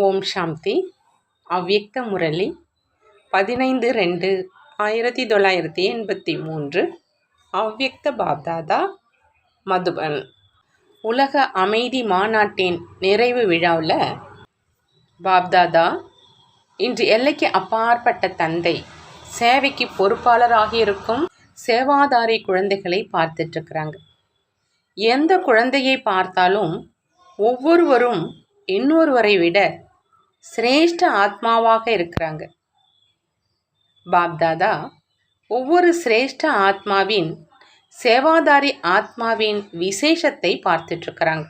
ஓம் சாந்தி. அவ்யக்த முரளி 15-2-1983. அவ்யக்த பாப்தாதா, மதுபன். உலக அமைதி மாநாட்டின் நிறைவு விழாவில் பாப்தாதா இன்று எல்லைக்கு அப்பாற்பட்ட தந்தை, சேவைக்கு பொறுப்பாளராக இருக்கும் சேவாதாரி குழந்தைகளை பார்த்துட்ருக்குறாங்க. எந்த குழந்தையை பார்த்தாலும் ஒவ்வொருவரும் இன்னொருவரை விட சிரேஷ்ட ஆத்மாவாக இருக்கிறாங்க. பாப்தாதா ஒவ்வொரு சிரேஷ்ட ஆத்மாவின், சேவாதாரி ஆத்மாவின் விசேஷத்தை பார்த்துட்ருக்கிறாங்க.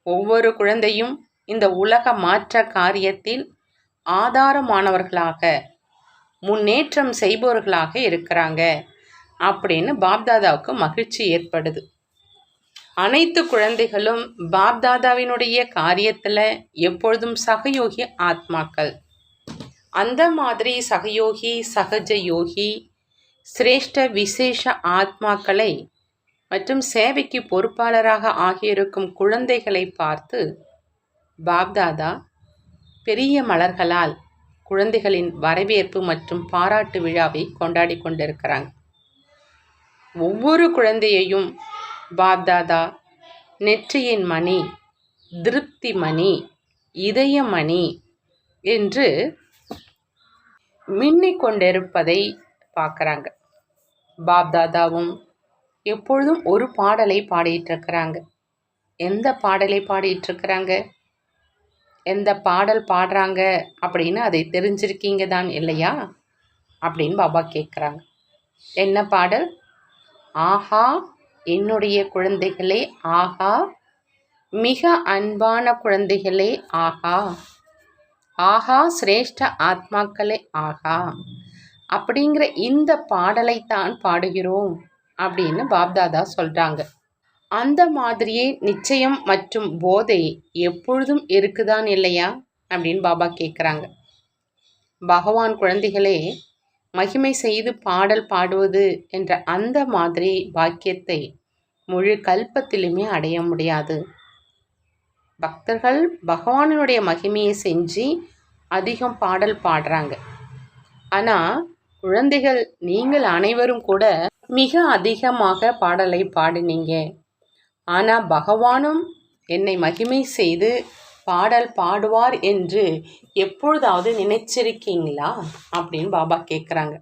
ஒவ்வொரு குழந்தையும் இந்த உலக மாற்ற காரியத்தில் ஆதாரமானவர்களாக, முன்னேற்றம் செய்பவர்களாக இருக்கிறாங்க அப்படின்னு பாப்தாதாவுக்கு மகிழ்ச்சி ஏற்படுது. அனைத்து குழந்தைகளும் பாப்தாதாவினுடைய காரியத்தில் எப்பொழுதும் சகயோகி ஆத்மாக்கள். அந்த மாதிரி சகயோகி, சகஜ யோகி, சிரேஷ்ட விசேஷ ஆத்மாக்களை மற்றும் சேவைக்கு பொறுப்பாளராக ஆகியிருக்கும் குழந்தைகளை பார்த்து பாப்தாதா பெரிய மலர்களால் குழந்தைகளின் வரவேற்பு மற்றும் பாராட்டு விழாவை கொண்டாடி கொண்டிருக்கிறாங்க. ஒவ்வொரு குழந்தையையும் பாப்தாதா நெற்றியின் மணி, திருப்தி மணி, இதய மணி என்று மின்னிக் கொண்டிருப்பதை பார்க்குறாங்க. பாப்தாதாவும் எப்பொழுதும் ஒரு பாடலை பாடிட்டுருக்கிறாங்க. எந்த பாடலை பாடிட்டுருக்கிறாங்க, எந்த பாடல் பாடுறாங்க அப்படின்னு அதை தெரிஞ்சிருக்கீங்க தான் இல்லையா அப்படின்னு பாபா கேட்குறாங்க. என்ன பாடல்? ஆஹா என்னுடைய குழந்தைகளே ஆஹா, மிக அன்பான குழந்தைகளே ஆஹா, ஆஹா சிரேஷ்ட ஆத்மாக்களே ஆஹா அப்படிங்கிற இந்த பாடலைத்தான் பாடுகிறோம் அப்படின்னு பாப்தாதா சொல்கிறாங்க. அந்த மாதிரியே நிச்சயம் மற்றும் போதை எப்பொழுதும் இருக்குதான் இல்லையா அப்படின்னு பாபா கேட்குறாங்க. பகவான் குழந்தைகளே மகிமை செய்து பாடல் பாடுவது என்ற அந்த மாதிரி பாக்கியத்தை முழு கல்பத்திலுமே அடைய முடியாது. பக்தர்கள் பகவானுடைய மகிமையை செஞ்சு அதிகம் பாடல் பாடுறாங்க. ஆனால் குழந்தைகள் நீங்கள் அனைவரும் கூட மிக அதிகமாக பாடலை பாடினீங்க. ஆனால் பகவானும் என்னை மகிமை செய்து பாடல் பாடுவார் என்று எப்பொழுதாவது நினைச்சிருக்கீங்களா அப்படின்னு பாபா கேட்குறாங்க.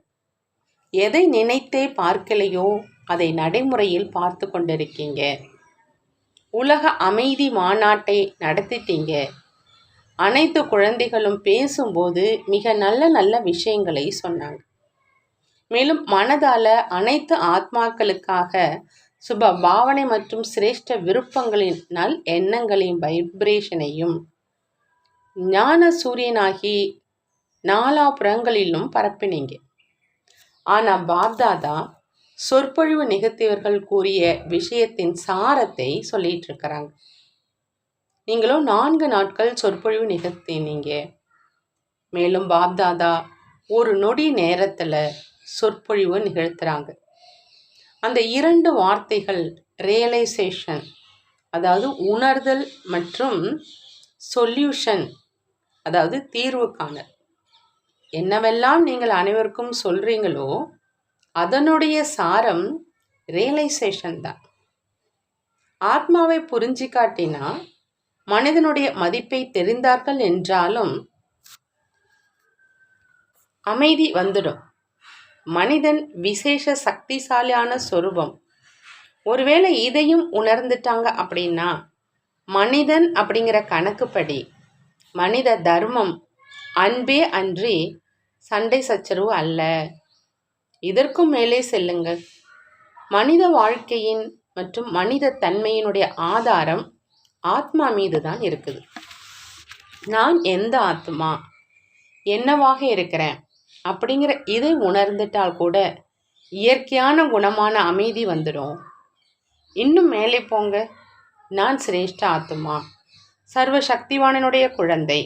எதை நினைத்தே பார்க்கலையோ அதை நடைமுறையில் பார்த்து கொண்டிருக்கீங்க. உலக அமைதி மாநாட்டை நடத்திட்டீங்க. அனைத்து குழந்தைகளும் பேசும்போது மிக நல்ல நல்ல விஷயங்களை சொன்னாங்க. மேலும் மனதால் அனைத்து ஆத்மாக்களுக்காக சுப பாவனை மற்றும் சிரேஷ்ட விருப்பங்களின் நல் எண்ணங்களையும் வைப்ரேஷனையும் ஞான சூரியனாகி நாலாபுறங்களிலும் பரப்பினீங்க. ஆனால் பாப்தாதா சொற்பொழிவு நிகழ்த்தியவர்கள் கூறிய விஷயத்தின் சாரத்தை சொல்லிட்டு இருக்கிறாங்க. நீங்களும் 4 நாட்கள் சொற்பொழிவு நிகழ்த்தினீங்க. மேலும் பாப்தாதா ஒரு நொடி நேரத்தில் சொற்பொழிவு நிகழ்த்துறாங்க. அந்த 2 வார்த்தைகள் ரியலைசேஷன், அதாவது உணர்தல், மற்றும் சொல்யூஷன், அதாவது தீர்வு காணல். என்னவெல்லாம் நீங்கள் அனைவருக்கும் சொல்கிறீங்களோ அதனுடைய சாரம் ரியலைசேஷன் தான். ஆத்மாவை புரிஞ்சு காட்டினா மனிதனுடைய மதிப்பை தெரிந்தார்கள் என்றாலும் அமைதி வந்துடும். மனிதன் விசேஷ சக்திசாலியான சொரூபம். ஒருவேளை இதையும் உணர்ந்துட்டாங்க அப்படின்னா மனிதன் அப்படிங்கிற கணக்குப்படி மனித தர்மம் அன்பே அன்றி சண்டை சச்சரவு அல்ல. இதற்கும் மேலே செல்லுங்கள். மனித வாழ்க்கையின் மற்றும் மனித தன்மையினுடைய ஆதாரம் ஆத்மா மீது தான் இருக்குது. நான் எந்த ஆத்மா, என்னவாக இருக்கிறேன் அப்படிங்கிற இதை உணர்ந்துட்டால் கூட இயற்கையான குணமான அமைதி வந்துடும். இன்னும் மேலே போங்க. நான் சிரேஷ்ட ஆத்மா, சர்வ சக்திவானனுடைய குழந்தை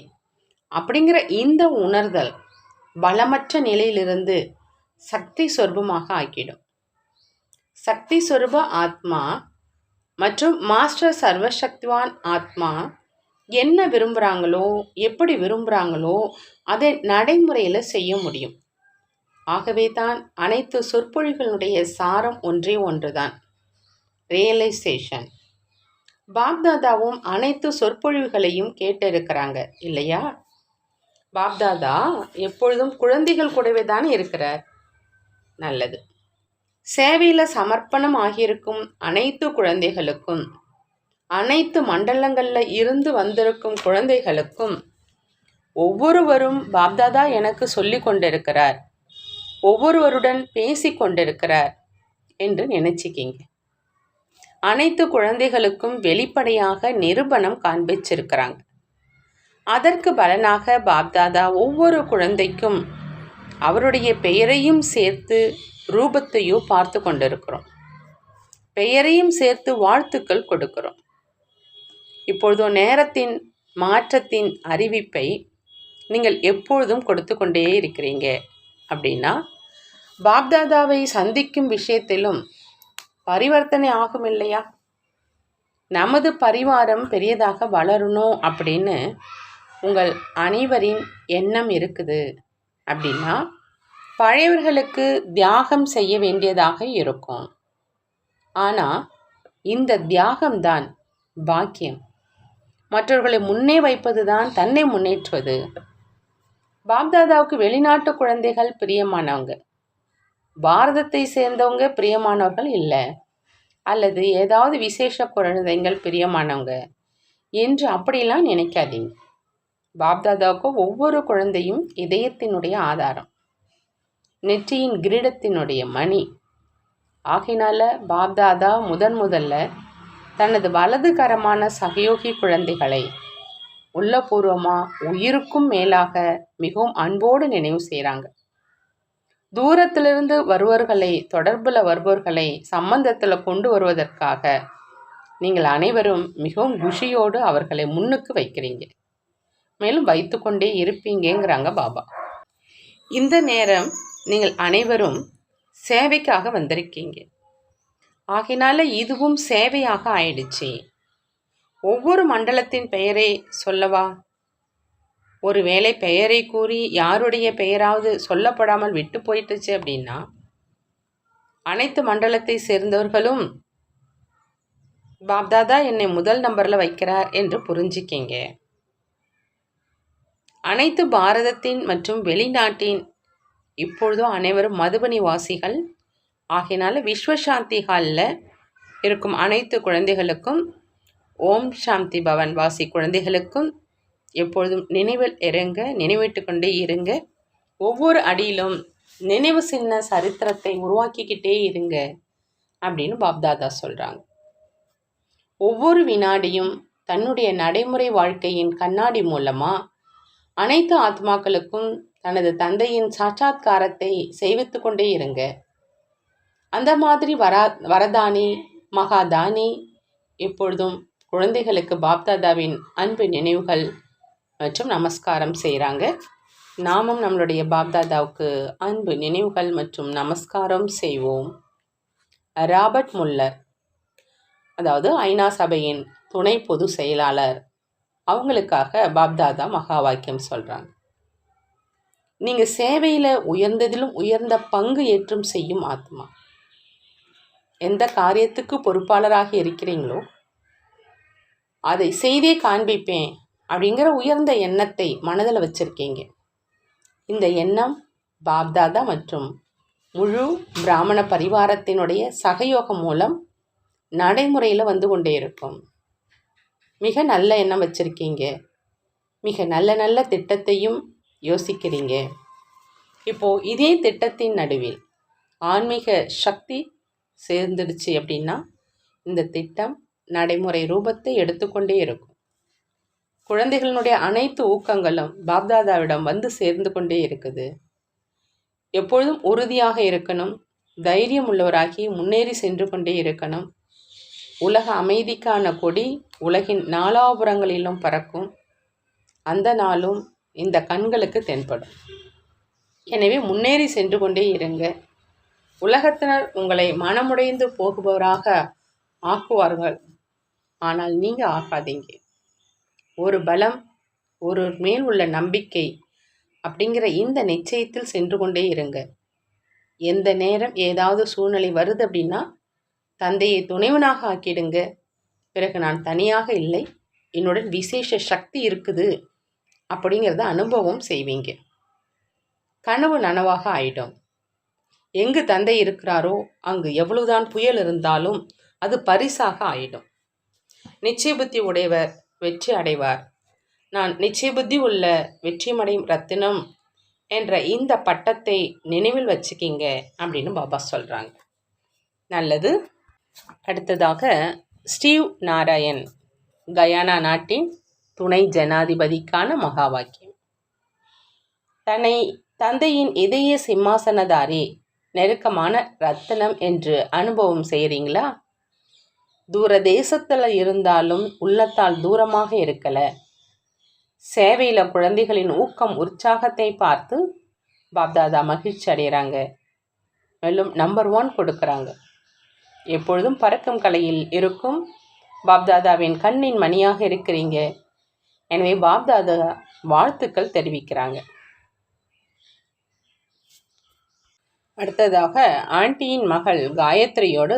அப்படிங்கிற இந்த உணர்தல் பலமற்ற நிலையிலிருந்து சக்தி சொரூபமாக ஆக்கிடும். சக்தி சொரூப ஆத்மா மற்றும் மாஸ்டர் சர்வசக்திவான் ஆத்மா என்ன விரும்புகிறாங்களோ, எப்படி விரும்புகிறாங்களோ அதை நடைமுறையில் செய்ய முடியும். ஆகவே தான் அனைத்து சொற்பொழிகளுடைய சாரம் ஒன்றே ஒன்றுதான், ரியலைசேஷன். பாப்தாதாவும் அனைத்து சொற்பொழிவுகளையும் கேட்டிருக்கிறாங்க இல்லையா? பாப்தாதா எப்பொழுதும் குழந்தைகள் கூடவே தான் இருக்கிறார். நல்லது. சேவையில் சமர்ப்பணம் ஆகியிருக்கும் அனைத்து குழந்தைகளுக்கும், அனைத்து மண்டலங்களில் இருந்து வந்திருக்கும் குழந்தைகளுக்கும் ஒவ்வொருவரும் பாப்தாதா எனக்கு சொல்லி கொண்டிருக்கிறார், ஒவ்வொருவருடன் பேசி கொண்டிருக்கிறார் என்று நினைச்சிக்கிங்க. அனைத்து குழந்தைகளுக்கும் வெளிப்படையாக நிரூபணம் காண்பிச்சிருக்கிறாங்க. அதற்கு பலனாக பாப்தாதா ஒவ்வொரு குழந்தைக்கும் அவருடைய பெயரையும் சேர்த்து ரூபத்தையும் பார்த்து கொண்டிருக்கிறோம். பெயரையும் சேர்த்து வாழ்த்துக்கள் கொடுக்கிறோம். இப்பொழுதோ நேரத்தின் மாற்றத்தின் அறிவிப்பை நீங்கள் எப்பொழுதும் கொடுத்து கொண்டே இருக்கிறீங்க. அப்படின்னா பாப்தாதாவை சந்திக்கும் விஷயத்திலும் பரிவர்த்தனை ஆகும் இல்லையா? நமது பரிவாரம் பெரியதாக வளரணும் அப்படின்னு உங்கள் அனைவரின் எண்ணம் இருக்குது அப்படின்னா பழையவர்களுக்கு தியாகம் செய்ய வேண்டியதாக இருக்கும். ஆனால் இந்த தியாகம்தான் பாக்கியம். மற்றவர்களை முன்னே வைப்பது தான் தன்னை முன்னேற்றுவது. பாப்தாதாவுக்கு வெளிநாட்டு குழந்தைகள் பிரியமானவங்க, பாரதத்தை சேர்ந்தவங்க பிரியமானவர்கள் இல்லை, அல்லது ஏதாவது விசேஷ குழந்தைகள் பிரியமானவங்க என்று அப்படிலாம் நினைக்காதீங்க. பாப்தாதாவுக்கு ஒவ்வொரு குழந்தையும் இதயத்தினுடைய ஆதாரம், நெற்றியின் கிரீடத்தினுடைய மணி. ஆகினால பாப்தாதா முதல்ல தனது வலதுகரமான சகயோகி குழந்தைகளை உள்ளபூர்வமாக உயிருக்கும் மேலாக மிகவும் அன்போடு நினைவு செய்கிறாங்க. தூரத்திலிருந்து வருபவர்களை, தொடர்பில் வருபவர்களை சம்பந்தத்தில் கொண்டு வருவதற்காக நீங்கள் அனைவரும் மிகவும் குஷியோடு அவர்களை முன்னுக்கு வைக்கிறீங்க, மேலும் வைத்து கொண்டே இருப்பீங்கிறாங்க பாபா. இந்த நேரம் நீங்கள் அனைவரும் சேவைக்காக வந்திருக்கீங்க. ஆகினால இதுவும் சேவையாக ஆயிடுச்சு. ஒவ்வொரு மண்டலத்தின் பெயரை சொல்லவா? ஒருவேளை பெயரை கூறி யாருடைய பெயராவது சொல்லப்படாமல் விட்டு போயிட்டுச்சு அப்படின்னா அனைத்து மண்டலத்தை சேர்ந்தவர்களும் பாப்தாதா என்னை முதல் நம்பரில் வைக்கிறார் என்று புரிஞ்சுக்கிங்க. அனைத்து பாரதத்தின் மற்றும் வெளிநாட்டின் இப்பொழுதும் அனைவரும் மதுபனி வாசிகள். ஆகினால விஸ்வசாந்தி ஹாலில் இருக்கும் அனைத்து குழந்தைகளுக்கும், ஓம் சாந்தி பவன் வாசி குழந்தைகளுக்கும் எப்பொழுதும் நினைவில் இறங்க, நினைவிட்டு கொண்டே இருங்க. ஒவ்வொரு அடியிலும் நினைவு சின்ன சரித்திரத்தை உருவாக்கிக்கிட்டே இருங்க அப்படின்னு பாப்தாதா சொல்கிறாங்க. ஒவ்வொரு வினாடியும் தன்னுடைய நடைமுறை வாழ்க்கையின் கண்ணாடி மூலமாக அனைத்து ஆத்மாக்களுக்கும் தனது தந்தையின் சாட்சாத்காரத்தை செய்வித்து கொண்டே இருங்க. அந்த மாதிரி வரதானி மகாதானி எப்பொழுதும் குழந்தைகளுக்கு பாப்தாதாவின் அன்பு நினைவுகள் மற்றும் நமஸ்காரம் செய்கிறாங்க. நாமும் நம்மளுடைய பாப்தாதாவுக்கு அன்பு நினைவுகள் மற்றும் நமஸ்காரம் செய்வோம். ராபர்ட் முல்லர், அதாவது ஐநா சபையின் துணை பொது செயலாளர், அவங்களுக்காக பாப்தாதா மகா வாக்கியம் சொல்கிறாங்க. நீங்கள் சேவையில் உயர்ந்ததிலும் உயர்ந்த பங்கு ஏற்றும் செய்யும் ஆத்மா. எந்த காரியத்துக்கு பொறுப்பாளராக இருக்கிறீங்களோ அதை செய்தே காண்பிப்பேன் அப்படிங்கிற உயர்ந்த எண்ணத்தை மனதில் வச்சுருக்கீங்க. இந்த எண்ணம் பாப்தாதா மற்றும் முழு பிராமண பரிவாரத்தினுடைய சகயோகம் மூலம் நடைமுறையில் வந்து கொண்டே இருக்கும். மிக நல்ல எண்ணம் வச்சுருக்கீங்க. மிக நல்ல நல்ல திட்டத்தையும் யோசிக்கிறீங்க. இப்போது இதே திட்டத்தின் நடுவில் ஆன்மீக சக்தி சேர்ந்துடுச்சு அப்படின்னா இந்த திட்டம் நடைமுறை ரூபத்தை எடுத்துக்கொண்டே இருக்கும். குழந்தைகளினுடைய அனைத்து ஊக்கங்களும் பாப்தாதாவிடம் வந்து சேர்ந்து கொண்டே இருக்குது. எப்பொழுதும் உறுதியாக இருக்கணும், தைரியம் உள்ளவராகி முன்னேறி சென்று கொண்டே இருக்கணும். உலக அமைதிக்கான கொடி உலகின் நாலாபுரங்களிலும் பறக்கும். அந்த நாளும் இந்த கண்களுக்கு தென்படும். எனவே முன்னேறி சென்று கொண்டே இருங்க. உலகத்தினர் உங்களை மனமுடைந்து போகுபவராக ஆக்குவார்கள், ஆனால் நீங்கள் ஆகாதீங்க. ஒரு பலம், ஒரு மேல் உள்ள நம்பிக்கை அப்படிங்கிற இந்த நிச்சயத்தில் சென்று கொண்டே இருங்க. எந்த நேரம் ஏதாவது சூழ்நிலை வருது அப்படின்னா தந்தையை துணைவனாக ஆக்கிடுங்க. பிறகு நான் தனியாக இல்லை, என்னுடன் விசேஷ சக்தி இருக்குது அப்படிங்கிறத அனுபவம் செய்வீங்க. கனவு நனவாக ஆயிடும். எங்கு தந்தை இருக்கிறாரோ அங்கு எவ்வளவுதான் புயல் இருந்தாலும் அது பரிசாக ஆயிடும். நிச்சய புத்தி உடையவர் வெற்றி அடைவார். நான் நிச்சய புத்தி உள்ள வெற்றியடையும் ரத்தினம் என்ற இந்த பட்டத்தை நினைவில் வச்சுக்கிங்க அப்படின்னு பாபா சொல்கிறாங்க. நல்லது. அடுத்ததாக ஸ்டீவ் நாராயண், கயானா நாட்டின் துணை ஜனாதிபதிக்கான மகா வாக்கியம். தன்னை தந்தையின் இதய சிம்மாசனதாரி நெருக்கமான ரத்தினம் என்று அனுபவம் செய்கிறீங்களா? தூர தேசத்தில் இருந்தாலும் உள்ளத்தால் தூரமாக இருக்கல. சேவையில் குழந்தைகளின் ஊக்கம் உற்சாகத்தை பார்த்து பாப்தாதா மகிழ்ச்சி அடைகிறாங்க. மேலும் நம்பர் 1 கொடுக்குறாங்க. எப்பொழுதும் பறக்கும் கலையில் இருக்கும் பாப்தாதாவின் கண்ணின் மணியாக இருக்கிறீங்க. எனவே பாப்தாதா வாழ்த்துக்கள் தெரிவிக்கிறாங்க. அடுத்ததாக ஆண்டியின் மகள் காயத்ரியோடு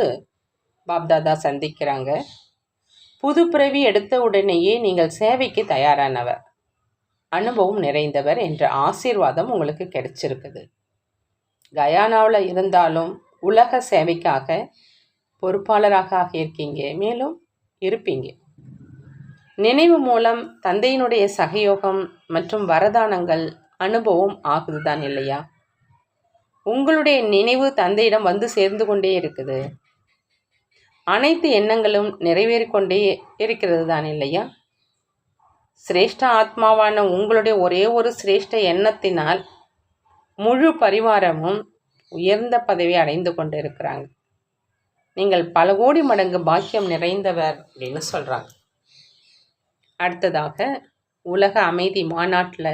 பாப்தாதா சந்திக்கிறாங்க. புது பிறவி எடுத்த உடனேயே நீங்கள் சேவைக்கு தயாரானவர், அனுபவம் நிறைந்தவர் என்ற ஆசீர்வாதம் உங்களுக்கு கிடைச்சிருக்குது. கயானாவில் இருந்தாலும் உலக சேவைக்காக பொறுப்பாளராக இருக்கீங்க, மேலும் இருப்பீங்க. நினைவு மூலம் தந்தையினுடைய சகயோகம் மற்றும் வரதானங்கள் அனுபவம் ஆகுதுதான் இல்லையா? உங்களுடைய நினைவு தந்தையிடம் வந்து சேர்ந்து கொண்டே இருக்குது. அனைத்து எண்ணங்களும் நிறைவேறிக்கொண்டே இருக்கிறது தான் இல்லையா? சிரேஷ்ட ஆத்மாவான உங்களுடைய ஒரே ஒரு சிரேஷ்ட எண்ணத்தினால் முழு பரிவாரமும் உயர்ந்த பதவி அடைந்து கொண்டு இருக்கிறாங்க. நீங்கள் பல கோடி மடங்கு பாக்கியம் நிறைந்தவர் அப்படின்னு சொல்கிறாங்க. அடுத்ததாக உலக அமைதி மாநாட்டில்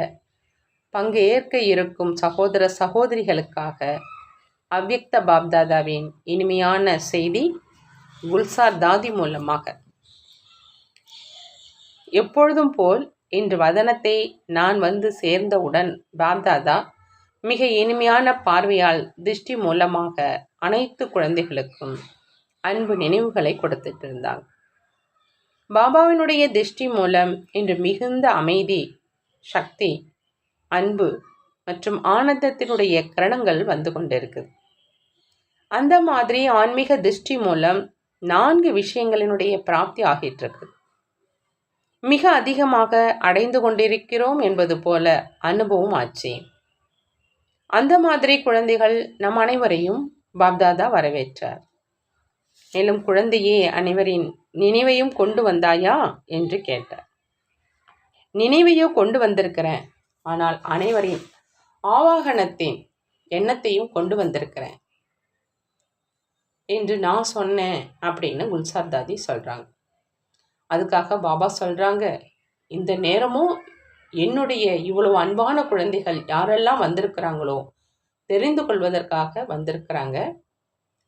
பங்கேற்க இருக்கும் சகோதர சகோதரிகளுக்காக அவ்யக்த பாப்தாதாவின் இனிமையான செய்தி குல்சார் தாதி மூலமாக. எப்பொழுதும் போல் இன்று வதனத்தை நான் வந்து சேர்ந்தவுடன் பாப்தாதா மிக இனிமையான பார்வையால் திருஷ்டி மூலமாக அனைத்து குழந்தைகளுக்கும் அன்பு நினைவுகளை கொடுத்துட்டு இருந்தாங்க. பாபாவினுடைய திருஷ்டி மூலம் இன்று மிகுந்த அமைதி, சக்தி, அன்பு மற்றும் ஆனந்தத்தினுடைய கிரணங்கள் வந்து கொண்டிருக்குது. அந்த மாதிரி ஆன்மீக திருஷ்டி மூலம் 4 விஷயங்களினுடைய பிராப்தி ஆகிட்டு இருக்கு. மிக அதிகமாக அடைந்து கொண்டிருக்கிறோம் என்பது போல அனுபவம் ஆச்சு. அந்த மாதிரி குழந்தைகள் நம் அனைவரையும் பாப்தாதா வரவேற்றார். மேலும் குழந்தையே அனைவரின் நினைவையும் கொண்டு வந்தாயா என்று கேட்டார். நினைவையோ கொண்டு வந்திருக்கிறேன், ஆனால் அனைவரின் ஆவாகனத்தின் எண்ணத்தையும் கொண்டு வந்திருக்கிறேன் என்று நான் சொன்னேன் அப்படின்னு குல்சார் தாதி சொல்கிறாங்க. அதுக்காக பாபா சொல்கிறாங்க, இந்த நேரமும் என்னுடைய இவ்வளவு அன்பான குழந்தைகள் யாரெல்லாம் வந்திருக்கிறாங்களோ தெரிந்து கொள்வதற்காக வந்திருக்கிறாங்க,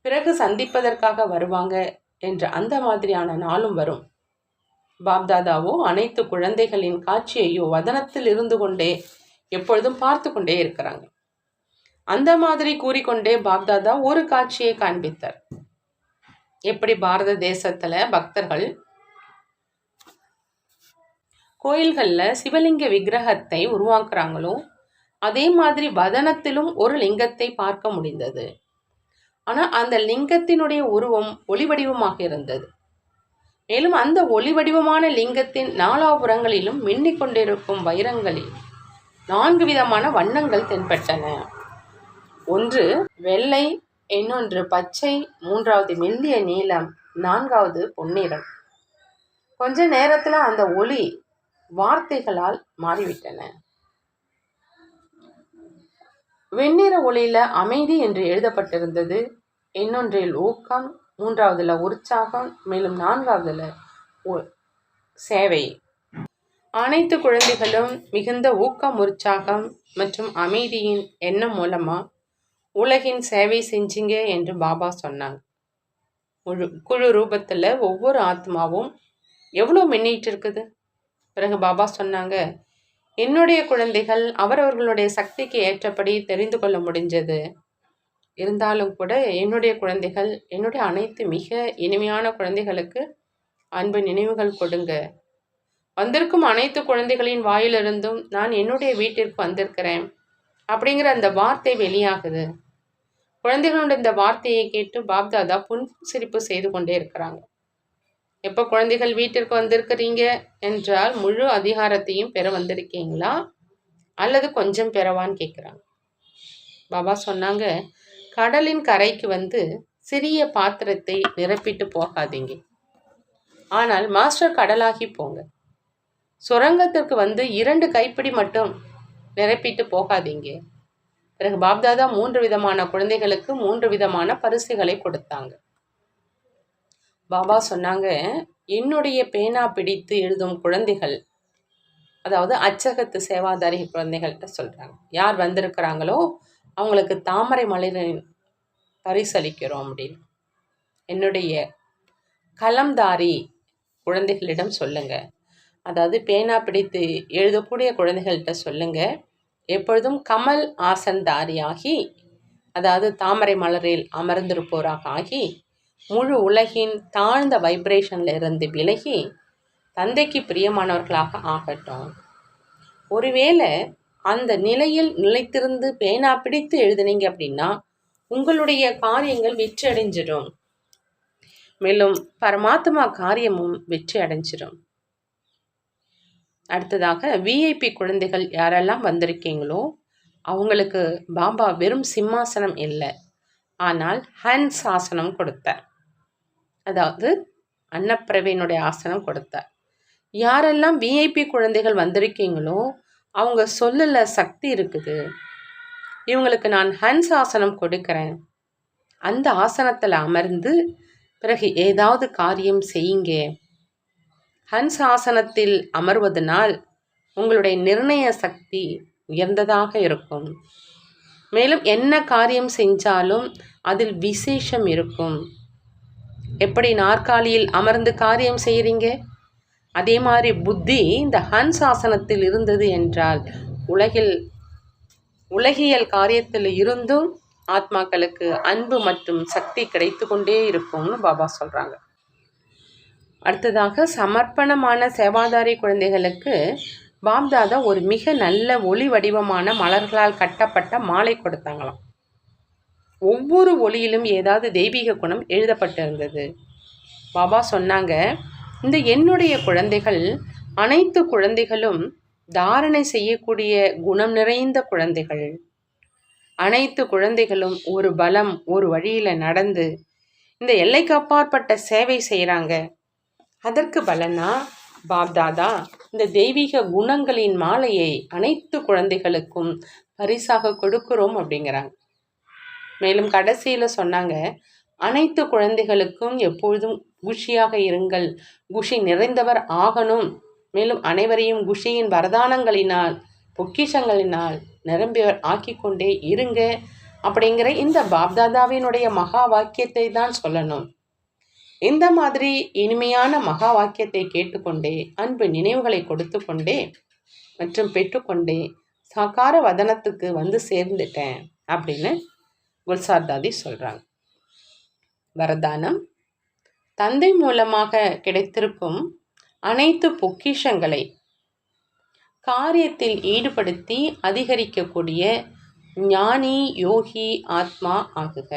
பிறகு சந்திப்பதற்காக வருவாங்க என்ற அந்த மாதிரியான நாளும் வரும். பாப்தாதாவோ அனைத்து குழந்தைகளின் காட்சியையோ வதனத்தில் இருந்து கொண்டே எப்பொழுதும் பார்த்து கொண்டே இருக்கிறாங்க. அந்த மாதிரி கூறிக்கொண்டே பாப்தாதா ஒரு காட்சியை காண்பித்தார். எப்படி பாரத தேசத்தில் பக்தர்கள் கோயில்களில் சிவலிங்க விக்கிரகத்தை உருவாக்குறாங்களோ அதே மாதிரி வதனத்திலும் ஒரு லிங்கத்தை பார்க்க முடிந்தது. ஆனால் அந்த லிங்கத்தினுடைய உருவம் ஒளி வடிவமாக இருந்தது. மேலும் அந்த ஒளி வடிவமான லிங்கத்தின் நாலாபுறங்களிலும் மின்னிக் கொண்டிருக்கும் வைரங்களில் 4 விதமான வண்ணங்கள் தென்பட்டன. ஒன்று வெள்ளை, இன்னொன்று பச்சை, 3வது மெல்லிய நீலம், 4வது பொன்னிறம். கொஞ்ச நேரத்தில் அந்த ஒளி வார்த்தைகளால் மாறிவிட்டன. வெண்ணிற ஒளியில அமைதி என்று எழுதப்பட்டிருந்தது, இன்னொன்றில் ஊக்கம், 3வதுல உற்சாகம், மேலும் 4வதுல சேவை. அனைத்து குழந்தைகளும் மிகுந்த ஊக்கம், உற்சாகம் மற்றும் அமைதியின் எண்ணம் மூலமா உலகின் சேவை செஞ்சீங்க என்று பாபா சொன்னாங்க. குழு ரூபத்தில் ஒவ்வொரு ஆத்மாவும் எவ்வளோ மின்னிட்டு இருக்குது. பிறகு பாபா சொன்னாங்க, என்னுடைய குழந்தைகள் அவரவர்களுடைய சக்திக்கு ஏற்றபடி தெரிந்து கொள்ள முடிஞ்சது. இருந்தாலும் கூட என்னுடைய குழந்தைகள், என்னுடைய அனைத்து மிக இனிமையான குழந்தைகளுக்கு அன்பு நினைவுகள் கொடுங்க. வந்திருக்கும் அனைத்து குழந்தைகளின் வாயிலிருந்தும் நான் என்னுடைய வீட்டிற்கு வந்திருக்கிறேன் அப்படிங்கிற அந்த வார்த்தை வெளியாகுது. குழந்தைகளோட இந்த வார்த்தையை கேட்டு பாப்தாதா புன்சிரிப்பு செய்து கொண்டே இருக்கிறாங்க. எப்போ குழந்தைகள் வீட்டிற்கு வந்திருக்கிறீங்க என்றால் முழு அதிகாரத்தையும் பெற வந்திருக்கீங்களா அல்லது கொஞ்சம் பெறவான்னு கேட்குறாங்க. பாபா சொன்னாங்க, கடலின் கரைக்கு வந்து சிறிய பாத்திரத்தை நிரப்பிட்டு போகாதீங்க, ஆனால் மாஸ்டர் கடலாகி போங்க. சுரங்கத்திற்கு வந்து 2 கைப்பிடி மட்டும் நிரப்பிட்டு போகாதீங்க. பிறகு பாப்தாதா 3 விதமான குழந்தைகளுக்கு 3 விதமான பரிசுகளை கொடுத்தாங்க. பாபா சொன்னாங்க, என்னுடைய பேனா பிடித்து எழுதும் குழந்தைகள், அதாவது அச்சகத்து சேவாதாரி குழந்தைகள்கிட்ட சொல்கிறாங்க, யார் வந்திருக்கிறாங்களோ அவங்களுக்கு தாமரை மலரின் பரிசளிக்கிறோம் அப்படின்னு. என்னுடைய கலம்தாரி குழந்தைகளிடம் சொல்லுங்க, அதாவது பேனா பிடித்து எழுதக்கூடிய குழந்தைகள்கிட்ட சொல்லுங்க, எப்பொழுதும் கமல் ஆசன்தாரியாகி, அதாவது தாமரை மலரில் அமர்ந்திருப்போராக ஆகி, முழு உலகின் தாழ்ந்த வைப்ரேஷன்ல இருந்து விலகி தந்தைக்கு பிரியமானவர்களாக ஆகட்டும். ஒருவேளை அந்த நிலையில் நிலைத்திருந்து பேனா பிடித்து எழுதுனீங்க அப்படின்னா உங்களுடைய காரியங்கள் வெற்றி அடைஞ்சிடும். மேலும் பரமாத்மா காரியமும் வெற்றி அடைஞ்சிடும். அடுத்ததாக விஐபி குழந்தைகள் யாரெல்லாம் வந்திருக்கீங்களோ அவங்களுக்கு பாபா வெறும் சிம்மாசனம் இல்லை, ஆனால் ஹன்ஸ் ஆசனம் கொடுத்தார். அதாவது அன்னப்பிரவேனுடைய ஆசனம் கொடுத்தார். யாரெல்லாம் விஐபி குழந்தைகள் வந்திருக்கீங்களோ அவங்க சொல்லல சக்தி இருக்குது, இவங்களுக்கு நான் ஹன்ஸ் ஆசனம் கொடுக்கிறேன், அந்த ஆசனத்தில் அமர்ந்து பிறகு ஏதாவது காரியம் செய்யுங்க. ஹன்ஸ் ஆசனத்தில் அமர்வதனால் உங்களுடைய நிர்ணய சக்தி உயர்ந்ததாக இருக்கும். மேலும் என்ன காரியம் செஞ்சாலும் அதில் விசேஷம் இருக்கும். எப்படி நாற்காலியில் அமர்ந்து காரியம் செய்கிறீங்க, அதே மாதிரி புத்தி இந்த ஹன்ஸ் ஆசனத்தில் இருந்தது என்றால் உலகியல் காரியத்தில் இருந்தும் ஆத்மாக்களுக்கு அன்பு மற்றும் சக்தி கிடைத்து கொண்டே இருக்கும்னு பாபா சொல்கிறாங்க. அடுத்ததாக சமர்ப்பணமான சேவாதாரி குழந்தைகளுக்கு பாப்தாதா ஒரு மிக நல்ல ஒளி வடிவமான மலர்களால் கட்டப்பட்ட மாலை கொடுத்தாங்களாம். ஒவ்வொரு ஒளியிலும் ஏதாவது தெய்வீக குணம் எழுதப்பட்டிருந்தது. பாபா சொன்னாங்க, இந்த என்னுடைய குழந்தைகள் அனைத்து குழந்தைகளும் தாரணை செய்யக்கூடிய குணம் நிறைந்த குழந்தைகள். அனைத்து குழந்தைகளும் ஒரு பலம் ஒரு வழியில் நடந்து இந்த எல்லைக்கு அப்பாற்பட்ட சேவை செய்கிறாங்க. அதற்கு பலனா பாப்தாதா இந்த தெய்வீக குணங்களின் மாலையை அனைத்து குழந்தைகளுக்கும் பரிசாக கொடுக்கிறோம் அப்படிங்கிறாங்க. மேலும் கடைசியில் சொன்னாங்க, அனைத்து குழந்தைகளுக்கும் எப்பொழுதும் குஷியாக இருங்கள், குஷி நிறைந்தவர் ஆகணும், மேலும் அனைவரையும் குஷியின் வரதானங்களினால் பொக்கிஷங்களினால் நிரம்பியவர் ஆக்கிக்கொண்டே இருங்க அப்படிங்கிற இந்த பாப்தாதாவினுடைய மகா வாக்கியத்தை தான் சொல்லணும். இந்த மாதிரி இனிமையான மகா வாக்கியத்தை கேட்டுக்கொண்டே அன்பு நினைவுகளை கொடுத்து கொண்டே மற்றும் பெற்றுக்கொண்டே சாக்கார வதனத்துக்கு வந்து சேர்ந்துட்டேன் அப்படின்னு குல்சார் தாதி சொல்கிறாங்க. வரதானம்: தந்தை மூலமாக கிடைத்திருக்கும் அனைத்து பொக்கிஷங்களை காரியத்தில் ஈடுபடுத்தி அதிகரிக்கக்கூடிய ஞானி யோகி ஆத்மா ஆகுக.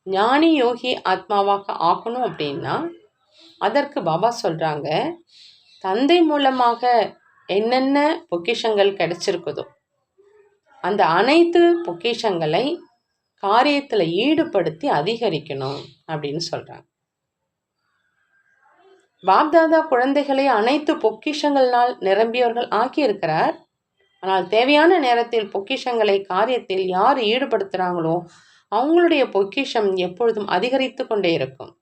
ஞானி யோகி ஆத்மாவாக ஆகணும் அப்படின்னா அதற்கு பாபா சொல்கிறாங்க, தந்தை மூலமாக என்னென்ன பொக்கிஷங்கள் கிடைச்சிருக்குதோ அந்த அனைத்து பொக்கிஷங்களை காரியத்தில் ஈடுபடுத்தி அதிகரிக்கணும் அப்படின்னு சொல்கிறாங்க. பாப்தாதா குழந்தைகளை அனைத்து பொக்கிஷங்களால் நிரம்பியவர்கள் ஆக்கியிருக்கிறார். ஆனால் தேவையான நேரத்தில் பொக்கிஷங்களை காரியத்தில் யார் ஈடுபடுத்துகிறாங்களோ அவங்களுடைய பொக்கிஷம் எப்பொழுதும் அதிகரித்து கொண்டே இருக்கும்.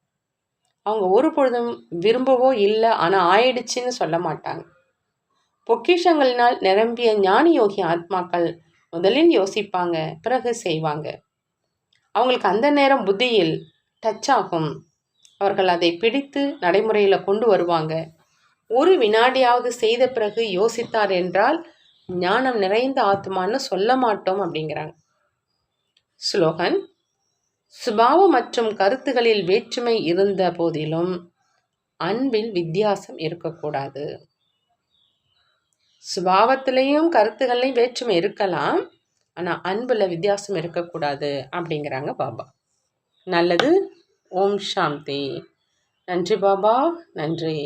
அவங்க ஒரு பொழுதும் விரும்பவோ இல்லை ஆனால் ஆயிடுச்சுன்னு சொல்ல மாட்டாங்க. பொக்கிஷங்களினால் நிரம்பிய ஞானி யோகி ஆத்மாக்கள் முதலில் யோசிப்பாங்க, பிறகு செய்வாங்க. அவங்களுக்கு அந்த நேரம் புத்தியில் டச் ஆகும். அவர்கள் அதை பிடித்து நடைமுறையில் கொண்டு வருவாங்க. ஒரு வினாடியாவது செய்த பிறகு யோசித்தார் என்றால் ஞானம் நிறைந்த ஆத்மான்னு சொல்ல மாட்டோம் அப்படிங்கிறாங்க. ஸ்லோகன். சுபாவம் மற்றும் கருத்துகளில் வேற்றுமை இருந்த போதிலும் அன்பில் வித்தியாசம் இருக்கக்கூடாது. சுபாவத்திலையும் கருத்துகள்லையும் வேற்றுமை இருக்கலாம், ஆனால் அன்புல வித்தியாசம் இருக்கக்கூடாது அப்படிங்கிறாங்க பாபா. நல்லது. ஓம் சாந்தி. நன்றி பாபா, நன்றி.